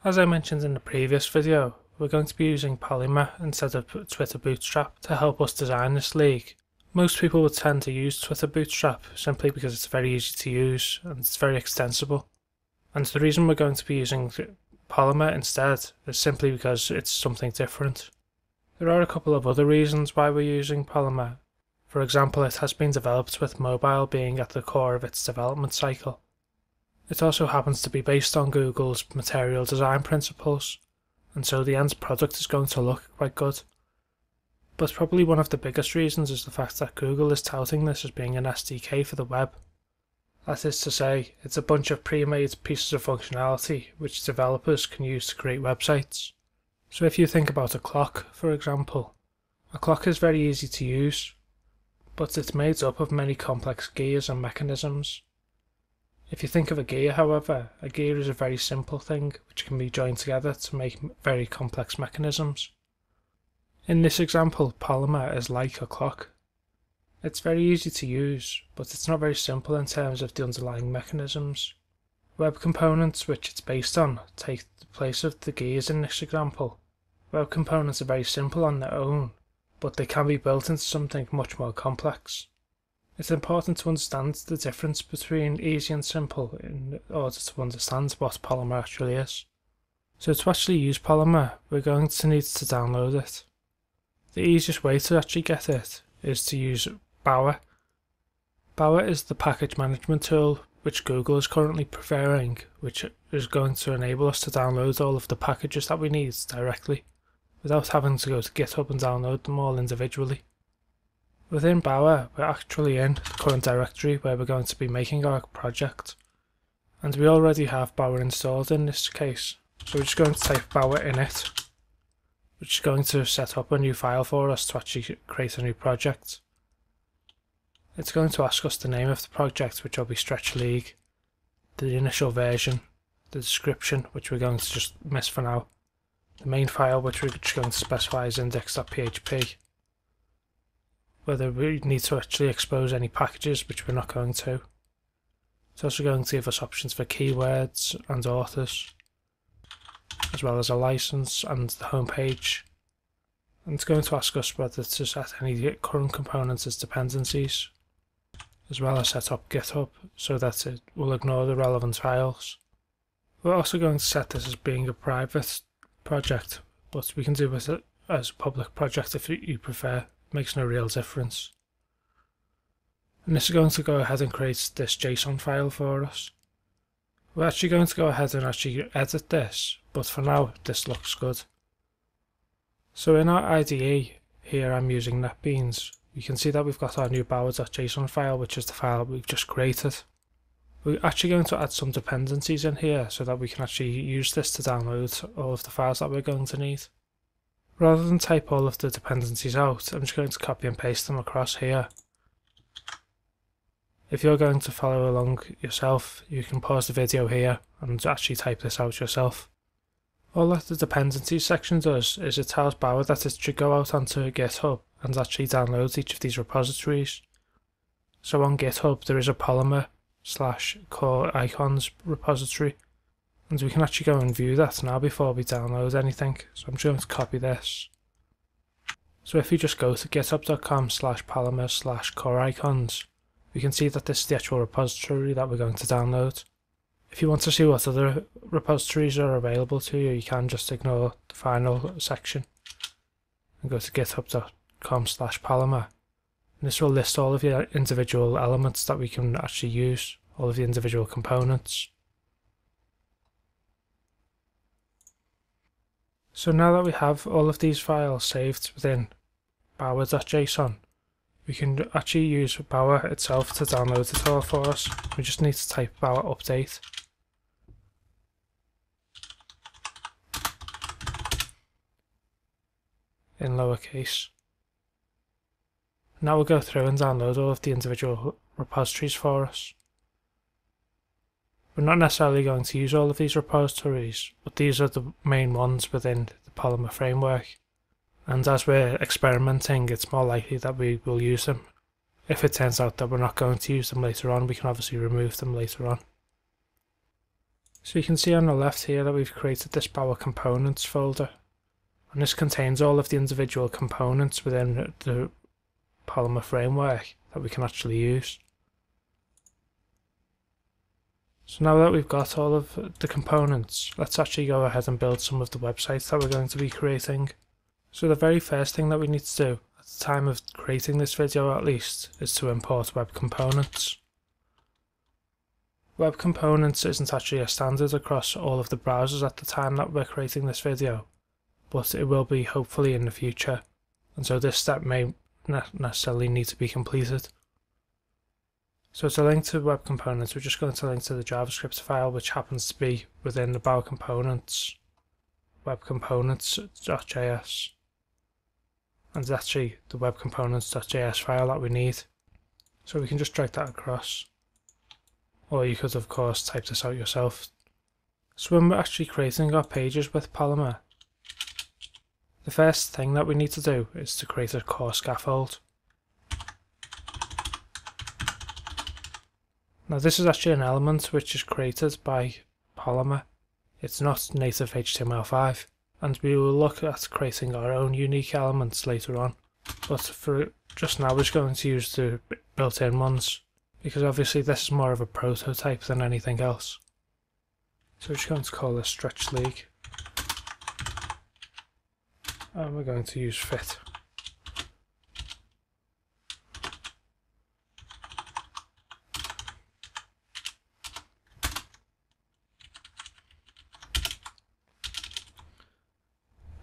As I mentioned in the previous video, we're going to be using Polymer instead of Twitter Bootstrap to help us design this league. Most people would tend to use Twitter Bootstrap simply because it's very easy to use and it's very extensible. And the reason we're going to be using Polymer instead is simply because it's something different. There are a couple of other reasons why we're using Polymer. For example, it has been developed with mobile being at the core of its development cycle. It also happens to be based on Google's material design principles, and so the end product is going to look quite good. But probably one of the biggest reasons is the fact that Google is touting this as being an SDK for the web. That is to say, it's a bunch of pre-made pieces of functionality which developers can use to create websites. So if you think about a clock, for example, a clock is very easy to use, but it's made up of many complex gears and mechanisms. If you think of a gear, however, a gear is a very simple thing which can be joined together to make very complex mechanisms. In this example, Polymer is like a clock. It's very easy to use, but it's not very simple in terms of the underlying mechanisms. Web components which it's based on take the place of the gears in this example. Web components are very simple on their own, but they can be built into something much more complex. It's important to understand the difference between easy and simple in order to understand what Polymer actually is. So to actually use Polymer, we're going to need to download it. The easiest way to actually get it is to use Bower. Bower is the package management tool which Google is currently preferring, which is going to enable us to download all of the packages that we need directly, without having to go to GitHub and download them all individually. Within Bower, we're actually in the current directory where we're going to be making our project, and we already have Bower installed in this case, so we're just going to type Bower init, which is going to set up a new file for us to actually create a new project. It's going to ask us the name of the project, which will be Stretch League, the initial version, the description, which we're going to just miss for now, the main file, which we're just going to specify as index.php, whether we need to actually expose any packages, which we're not going to. It's also going to give us options for keywords and authors, as well as a license and the home page. And it's going to ask us whether to set any current components as dependencies, as well as set up GitHub so that it will ignore the relevant files. We're also going to set this as being a private project, but we can do with it as a public project if you prefer. Makes no real difference. And this is going to go ahead and create this JSON file for us. We're actually going to go ahead and actually edit this, but for now this looks good. So in our IDE, here I'm using NetBeans, you can see that we've got our new bower.json file, which is the file we've just created. We're actually going to add some dependencies in here so that we can actually use this to download all of the files that we're going to need. Rather than type all of the dependencies out, I'm just going to copy and paste them across here. If you're going to follow along yourself, you can pause the video here and actually type this out yourself. All that the dependencies section does is it tells Bower that it should go out onto GitHub and actually download each of these repositories. So on GitHub there is a Polymer/core icons repository, and we can actually go and view that now before we download anything. So I'm just going to copy this. So if you just go to github.com/polymer/core icons, we can see that this is the actual repository that we're going to download. If you want to see what other repositories are available to you, you can just ignore the final section and go to github.com/polymer. And this will list all of the individual elements that we can actually use, all of the individual components. So now that we have all of these files saved within bower.json, we can actually use Bower itself to download it all for us. We just need to type Bower update. In lowercase. Now we'll go through and download all of the individual repositories for us. We're not necessarily going to use all of these repositories, but these are the main ones within the Polymer framework. And as we're experimenting, it's more likely that we will use them. If it turns out that we're not going to use them later on, we can obviously remove them later on. So you can see on the left here that we've created this Bower Components folder, and this contains all of the individual components within the Polymer framework that we can actually use. So now that we've got all of the components, let's actually go ahead and build some of the websites that we're going to be creating. So the very first thing that we need to do, at the time of creating this video at least, is to import web components. Web components isn't actually a standard across all of the browsers at the time that we're creating this video, but it will be hopefully in the future, and so this step may not necessarily need to be completed. So to link to web components, we're just going to link to the JavaScript file, which happens to be within the Bower Components web components.js, and it's actually the web components.js file that we need. So we can just drag that across, or you could of course type this out yourself. So when we're actually creating our pages with Polymer, the first thing that we need to do is to create a core scaffold. Now this is actually an element which is created by Polymer. It's not native HTML5, and we will look at creating our own unique elements later on. But for just now we're just going to use the built-in ones, because obviously this is more of a prototype than anything else. So we're just going to call this Stretch League, and we're going to use fit.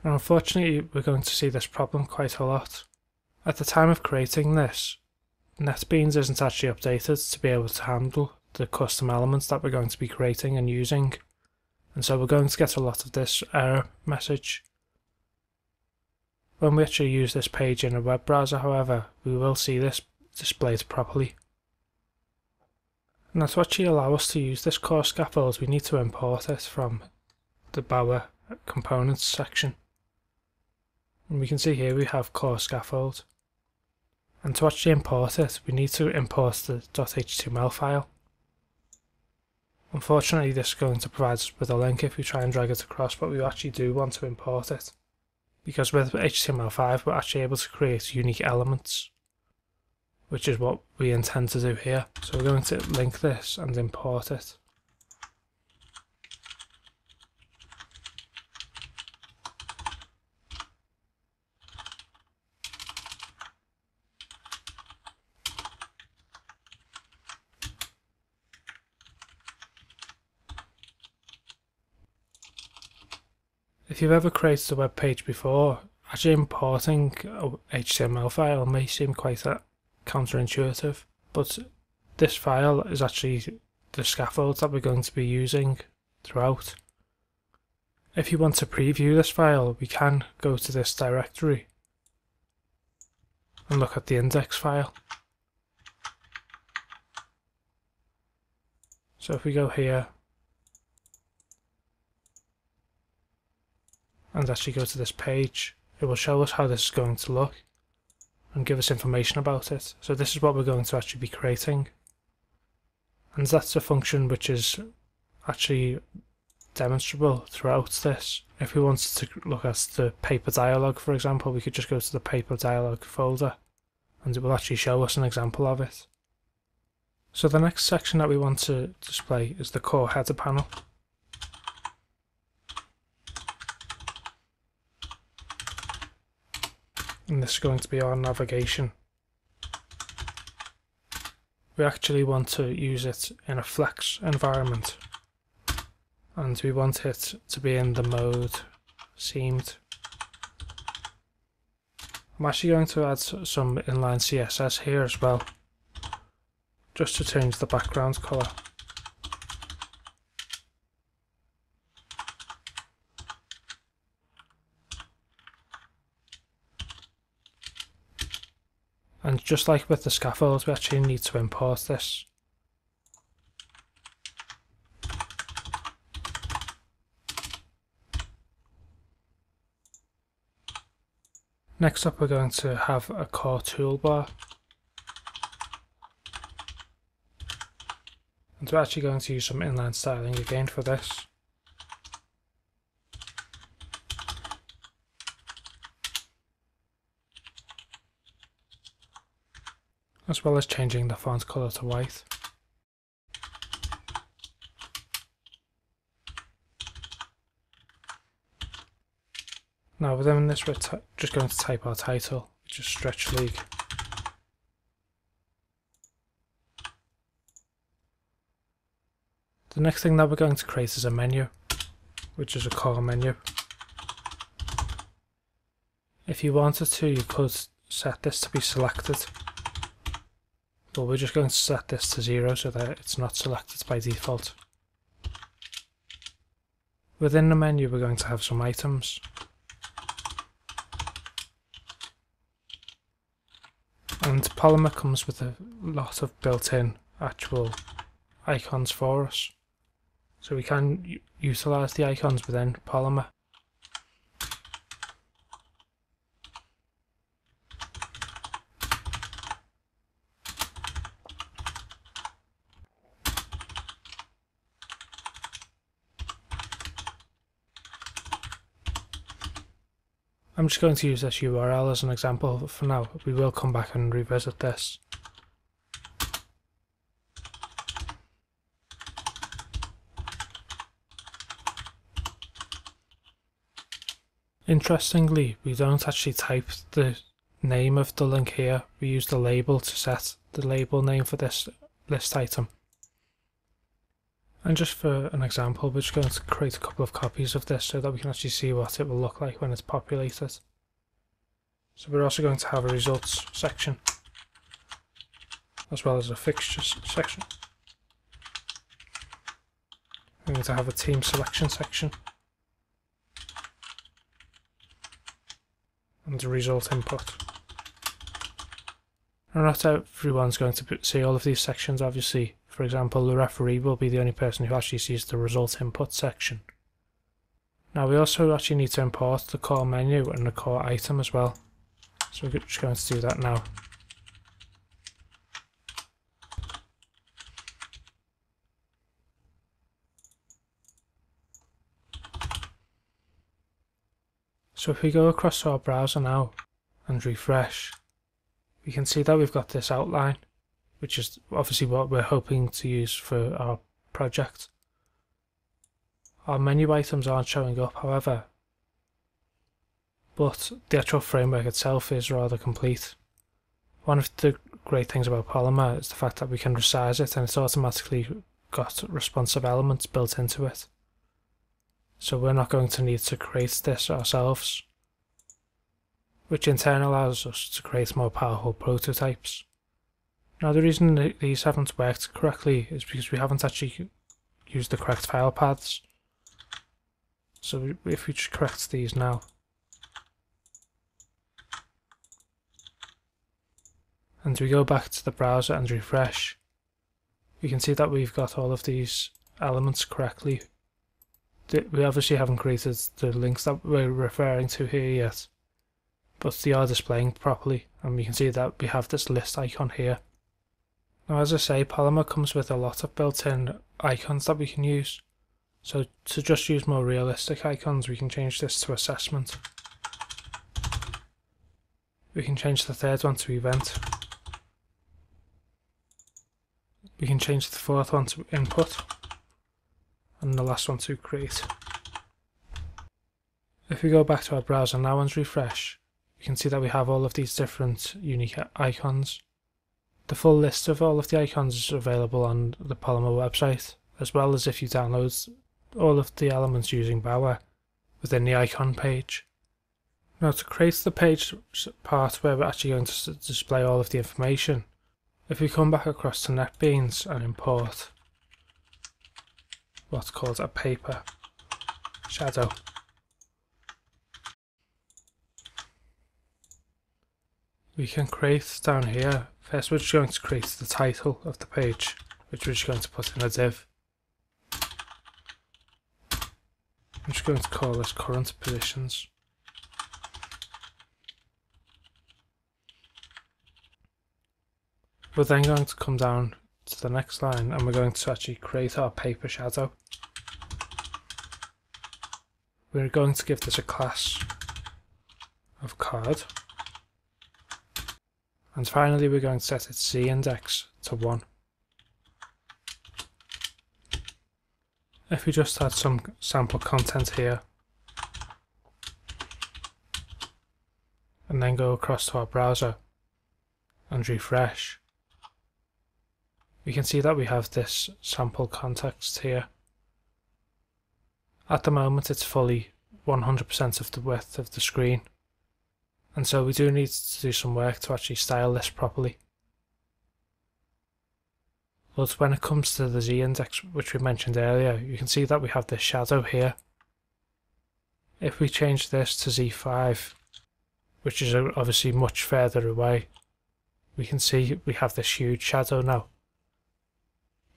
And unfortunately we're going to see this problem quite a lot. At the time of creating this, NetBeans isn't actually updated to be able to handle the custom elements that we're going to be creating and using, and so we're going to get a lot of this error message. When we actually use this page in a web browser, however, we will see this displayed properly. And to actually allow us to use this core scaffold, we need to import it from the Bower Components section. And we can see here we have core scaffold. And to actually import it, we need to import the .html file. Unfortunately, this is going to provide us with a link if we try and drag it across, but we actually do want to import it, because with HTML5 we're actually able to create unique elements, which is what we intend to do here. So we're going to link this and import it. If you've ever created a web page before, actually importing a HTML file may seem quite counterintuitive, but this file is actually the scaffold that we're going to be using throughout. If you want to preview this file, we can go to this directory and look at the index file. So if we go here and actually go to this page, it will show us how this is going to look and give us information about it. So this is what we're going to actually be creating, and that's a function which is actually demonstrable throughout this. If we wanted to look at the paper dialog, for example, we could just go to the paper dialog folder and it will actually show us an example of it. So the next section that we want to display is the core header panel. And this is going to be our navigation. We actually want to use it in a flex environment, and we want it to be in the mode seamed. I'm actually going to add some inline CSS here as well, just to change the background colour. And just like with the scaffold, we actually need to import this. Next up, we're going to have a core toolbar. And we're actually going to use some inline styling again for this. As well as changing the font colour to white. Now within this we're just going to type our title, which is Stretch League. The next thing that we're going to create is a menu, which is a core menu. If you wanted to, you could set this to be selected, but we're just going to set this to 0 so that it's not selected by default. Within the menu we're going to have some items. And Polymer comes with a lot of built-in actual icons for us. So we can utilise the icons within Polymer. I'm just going to use this URL as an example for now. We will come back and revisit this. Interestingly, we don't actually type the name of the link here. We use the label to set the label name for this list item. And just for an example, we're just going to create a couple of copies of this so that we can actually see what it will look like when it's populated. So we're also going to have a results section, as well as a fixtures section. We're going to have a team selection section, and a result input. And not everyone's going to see all of these sections, obviously. For example, the referee will be the only person who actually sees the result input section. Now we also actually need to import the core menu and the core item as well. So we're just going to do that now. So if we go across to our browser now and refresh, we can see that we've got this outline, which is obviously what we're hoping to use for our project. Our menu items aren't showing up, however, but the actual framework itself is rather complete. One of the great things about Polymer is the fact that we can resize it and it's automatically got responsive elements built into it. So we're not going to need to create this ourselves, which in turn allows us to create more powerful prototypes. Now the reason that these haven't worked correctly is because we haven't actually used the correct file paths. So if we just correct these now, and we go back to the browser and refresh, we can see that we've got all of these elements correctly. We obviously haven't created the links that we're referring to here yet, but they are displaying properly, and we can see that we have this list icon here. Now as I say, Polymer comes with a lot of built-in icons that we can use. So to just use more realistic icons, we can change this to assessment. We can change the third one to event. We can change the fourth one to input, and the last one to create. If we go back to our browser now and refresh, we can see that we have all of these different unique icons. The full list of all of the icons is available on the Polymer website, as well as if you download all of the elements using Bower within the icon page. Now to create the page part where we're actually going to display all of the information, if we come back across to NetBeans and import what's called a paper shadow, we can create down here. First we're just going to create the title of the page, which we're just going to put in a div. I'm just going to call this current positions. We're then going to come down to the next line and we're going to actually create our paper shadow. We're going to give this a class of card. And finally we're going to set its Z index to 1. If we just add some sample content here and then go across to our browser and refresh, we can see that we have this sample context here. At the moment it's fully 100% of the width of the screen, and so we do need to do some work to actually style this properly. But when it comes to the Z index, which we mentioned earlier, you can see that we have this shadow here. If we change this to Z5, which is obviously much further away, we can see we have this huge shadow now.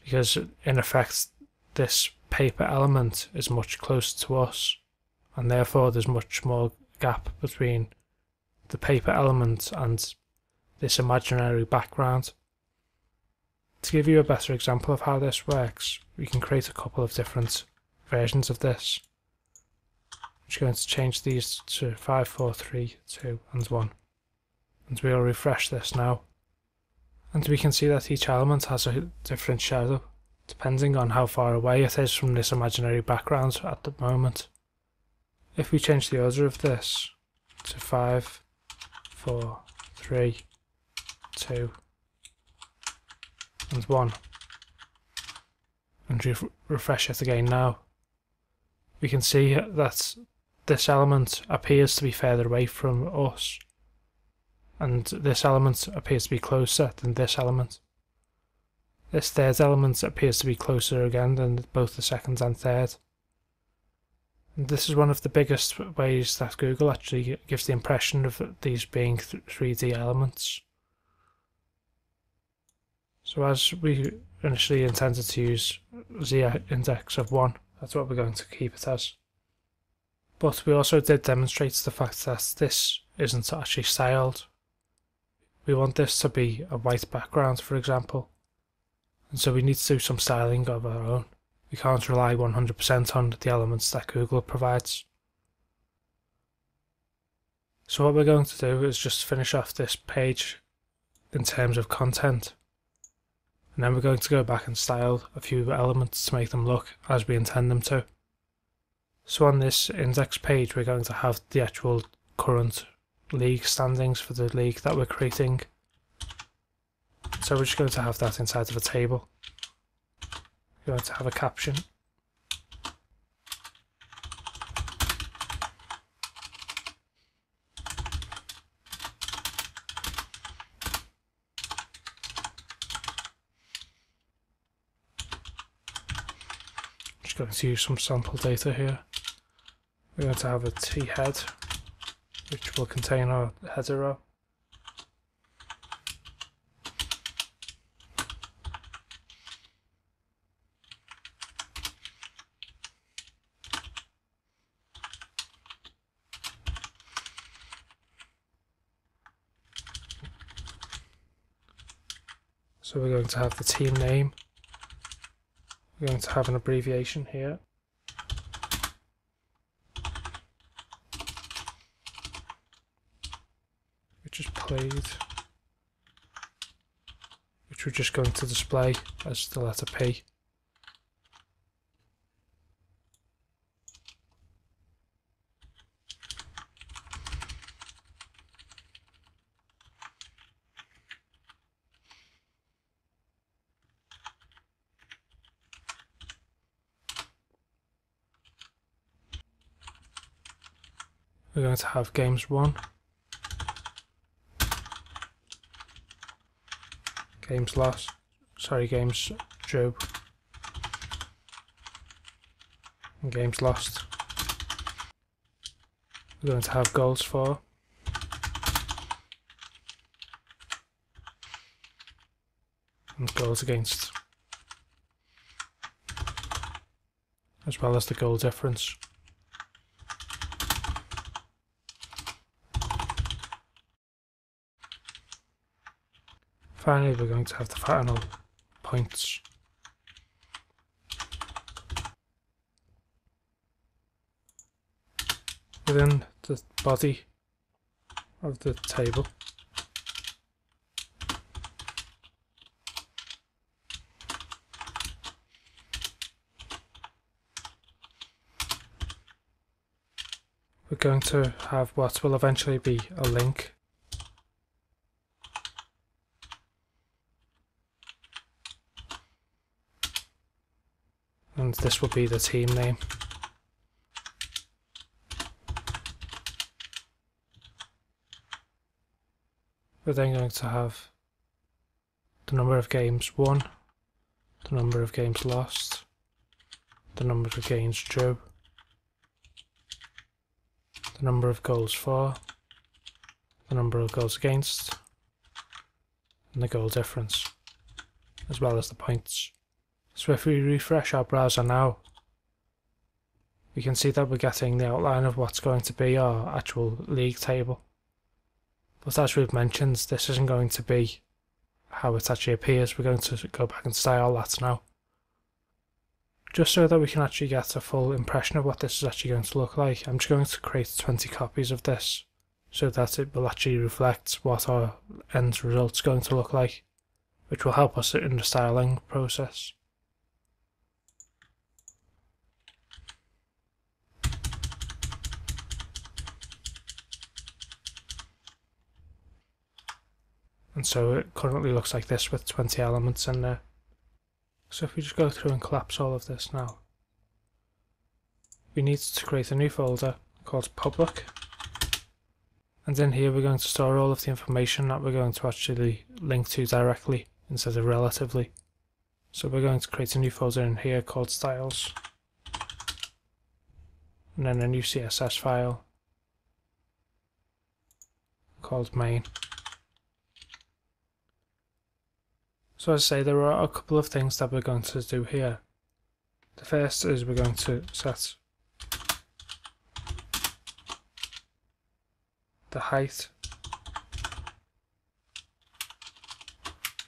Because in effect, this paper element is much closer to us, and therefore there's much more gap between the paper element and this imaginary background. To give you a better example of how this works, we can create a couple of different versions of this. I'm just going to change these to 5, 4, 3, 2 and 1. And we'll refresh this now. And we can see that each element has a different shadow, depending on how far away it is from this imaginary background at the moment. If we change the order of this to 5, 4, 3, 2 and 1 and refresh it again now, we can see that this element appears to be further away from us and this element appears to be closer than this element. This third element appears to be closer again than both the second and third. And this is one of the biggest ways that Google actually gives the impression of these being 3D elements. So as we initially intended to use Z index of 1, that's what we're going to keep it as. But we also did demonstrate the fact that this isn't actually styled. We want this to be a white background, for example, and so we need to do some styling of our own. We can't rely 100% on the elements that Google provides. So what we're going to do is just finish off this page in terms of content, and then we're going to go back and style a few elements to make them look as we intend them to. So on this index page we're going to have the actual current league standings for the league that we're creating. So we're just going to have that inside of a table. We're going to have a caption. Just going to use some sample data here. We're going to have a T head, which will contain our header row. So we're going to have the team name. We're going to have an abbreviation here. Which is played. Which we're just going to display as the letter P. We're going to have games 1, games lost, games drew, and games lost. We're going to have goals for, and goals against, as well as the goal difference. Finally, we're going to have the final points. Within the body of the table, we're going to have what will eventually be a link. And this will be the team name. We're then going to have the number of games won, the number of games lost, the number of games drew, the number of goals for, the number of goals against, and the goal difference, as well as the points. So if we refresh our browser now, we can see that we're getting the outline of what's going to be our actual league table. But as we've mentioned, this isn't going to be how it actually appears. We're going to go back and style that now, just so that we can actually get a full impression of what this is actually going to look like. I'm just going to create 20 copies of this so that it will actually reflect what our end result's going to look like, which will help us in the styling process. And so it currently looks like this with 20 elements in there. So if we just go through and collapse all of this now, we need to create a new folder called public. And in here we're going to store all of the information that we're going to actually link to directly instead of relatively. So we're going to create a new folder in here called styles. And then a new CSS file called main. So as I say, there are a couple of things that we're going to do here. The first is we're going to set the height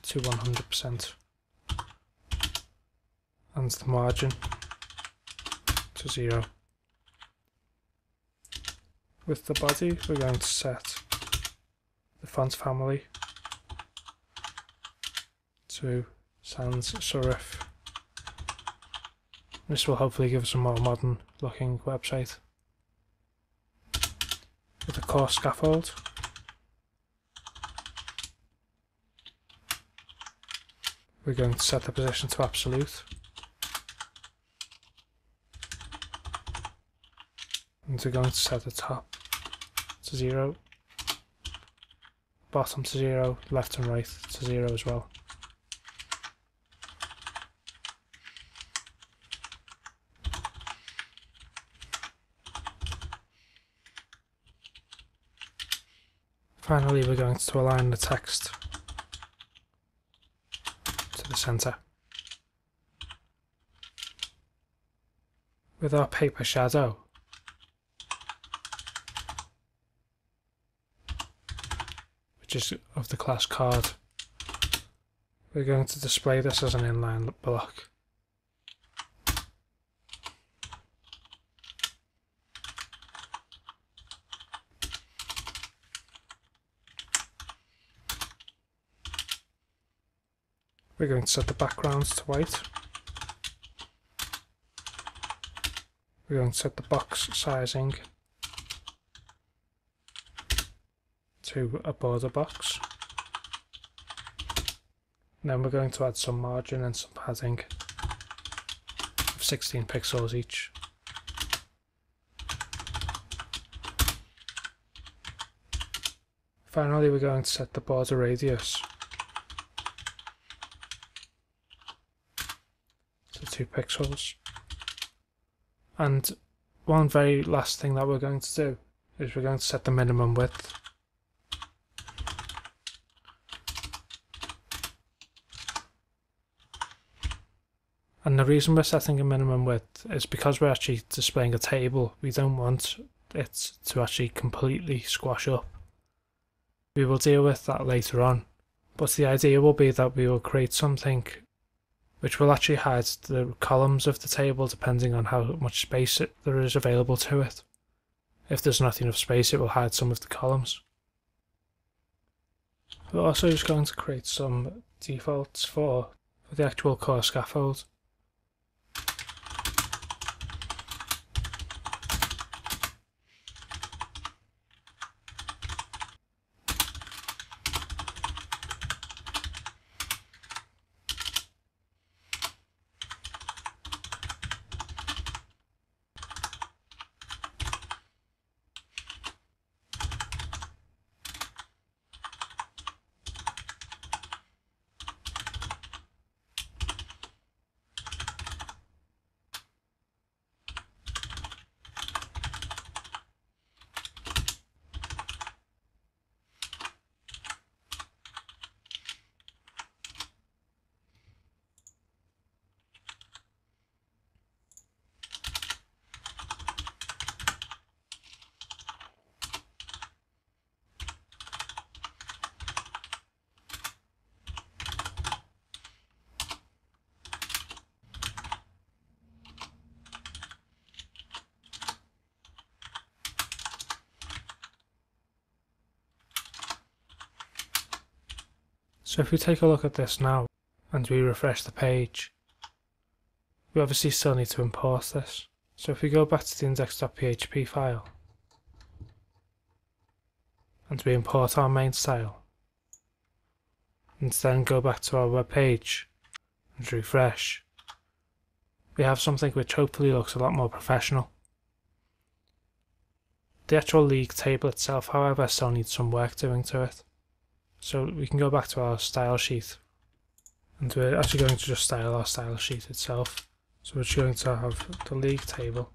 to 100% and the margin to 0. With the body, we're going to set the font family to sans serif. This will hopefully give us a more modern looking website. With the core scaffold, we're going to set the position to absolute, and we're going to set the top to 0, bottom to 0, left and right to 0 as well. Finally, we're going to align the text to the center. With our paper shadow, which is of the class card, we're going to display this as an inline block. We're going to set the backgrounds to white. We're going to set the box sizing to a border box. And then we're going to add some margin and some padding of 16 pixels each. Finally, we're going to set the border radius to 2 pixels. And one very last thing that we're going to do is we're going to set the minimum width. And the reason we're setting a minimum width is because we're actually displaying a table. We don't want it to actually completely squash up. We will deal with that later on, but the idea will be that we will create something which will actually hide the columns of the table depending on how much space there is available to it. If there's not enough space, it will hide some of the columns. We're also just going to create some defaults for the actual core scaffold. So if we take a look at this now and we refresh the page, we obviously still need to import this. So if we go back to the index.php file and we import our main style, and then go back to our web page and refresh, we have something which hopefully looks a lot more professional. The actual league table itself, however, still needs some work doing to it. So we can go back to our style sheet, and we're actually going to just style our style sheet itself. So we're just going to have the league table,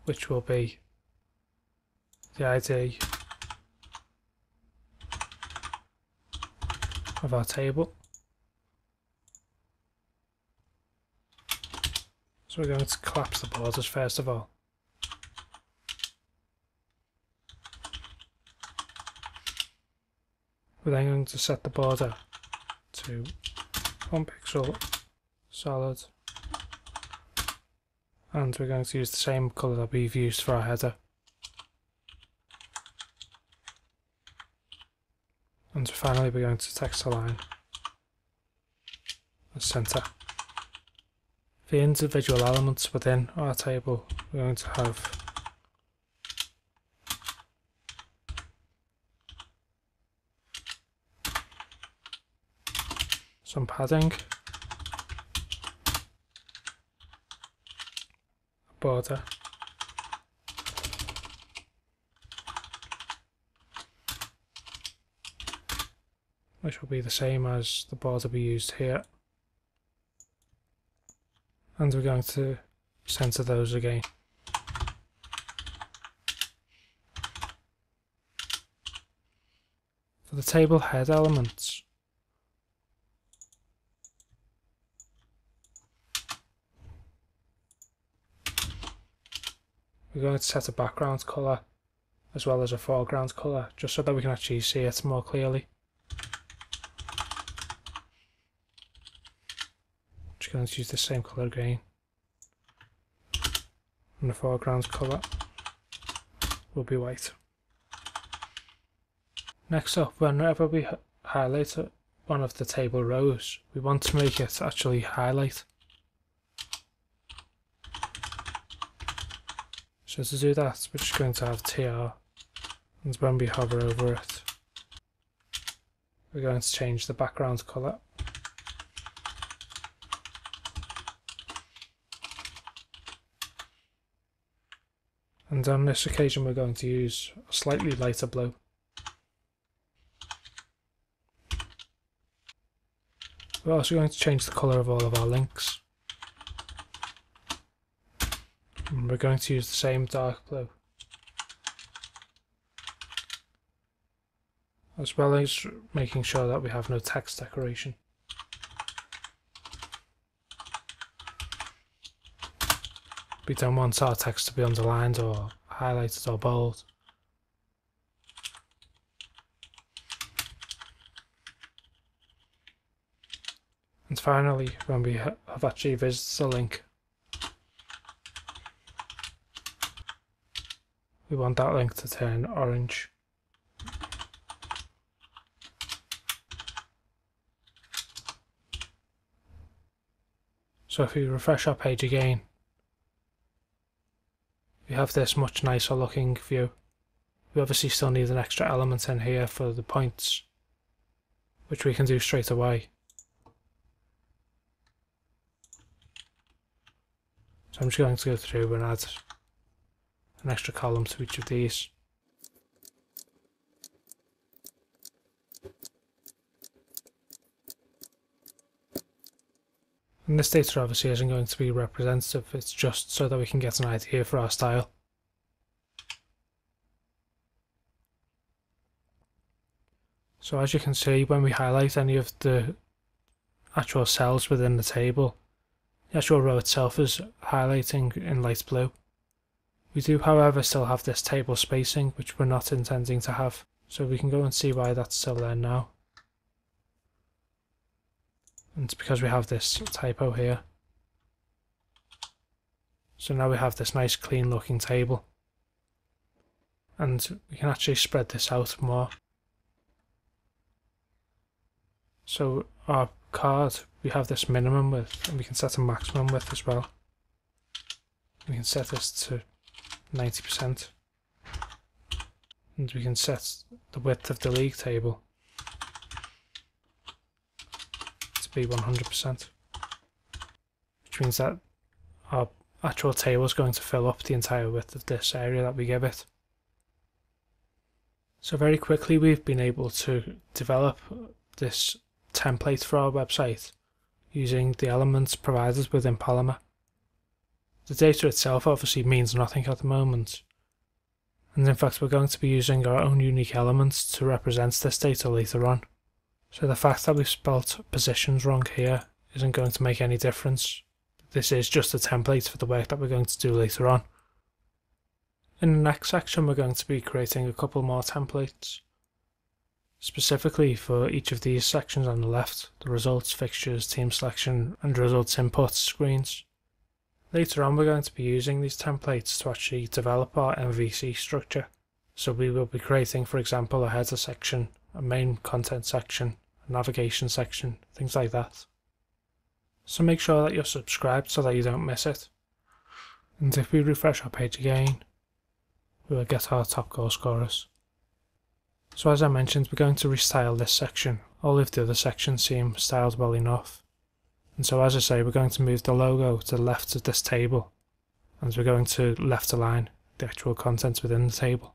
which will be the ID of our table. So we're going to collapse the borders first of all. We're then going to set the border to 1 pixel solid, and we're going to use the same colour that we've used for our header. And finally we're going to text align as centre. For the individual elements within our table, we're going to have some padding, a border, which will be the same as the border we used here, and we're going to center those again. For the table head elements, we're going to set a background colour as well as a foreground colour, just so that we can actually see it more clearly. Just going to use the same colour again, and the foreground colour will be white. Next up, whenever we highlight one of the table rows, we want to make it actually highlight. So to do that, we're just going to have TR, and when we hover over it, we're going to change the background colour. And on this occasion we're going to use a slightly lighter blue. We're also going to change the colour of all of our links. And we're going to use the same dark blue, as well as making sure that we have no text decoration. We don't want our text to be underlined or highlighted or bold. And finally, when we have actually visited the link, we want that link to turn orange. So if we refresh our page again, we have this much nicer looking view. We obviously still need an extra element in here for the points, which we can do straight away. So I'm just going to go through and add an extra column to each of these. And this data obviously isn't going to be representative, it's just so that we can get an idea for our style. So as you can see, when we highlight any of the actual cells within the table, the actual row itself is highlighting in light blue. We do, however, still have this table spacing, which we're not intending to have, so we can go and see why that's still there now. And it's because we have this typo here. So now we have this nice clean looking table. And we can actually spread this out more. So our card, we have this minimum width, and we can set a maximum width as well. We can set this to 90%. And we can set the width of the league table be 100%, which means that our actual table is going to fill up the entire width of this area that we give it. So very quickly we've been able to develop this template for our website using the elements provided within Polymer. The data itself obviously means nothing at the moment, and in fact we're going to be using our own unique elements to represent this data later on. So the fact that we've spelt positions wrong here isn't going to make any difference. This is just a template for the work that we're going to do later on. In the next section we're going to be creating a couple more templates, specifically for each of these sections on the left, the results, fixtures, team selection and results input screens. Later on we're going to be using these templates to actually develop our MVC structure. So we will be creating, for example, a header section, a main content section, a navigation section, things like that. So make sure that you're subscribed so that you don't miss it. And if we refresh our page again, we will get our top goal scorers. So as I mentioned, we're going to restyle this section. All of the other sections seem styled well enough. And so as I say, we're going to move the logo to the left of this table, and we're going to left align the actual content within the table.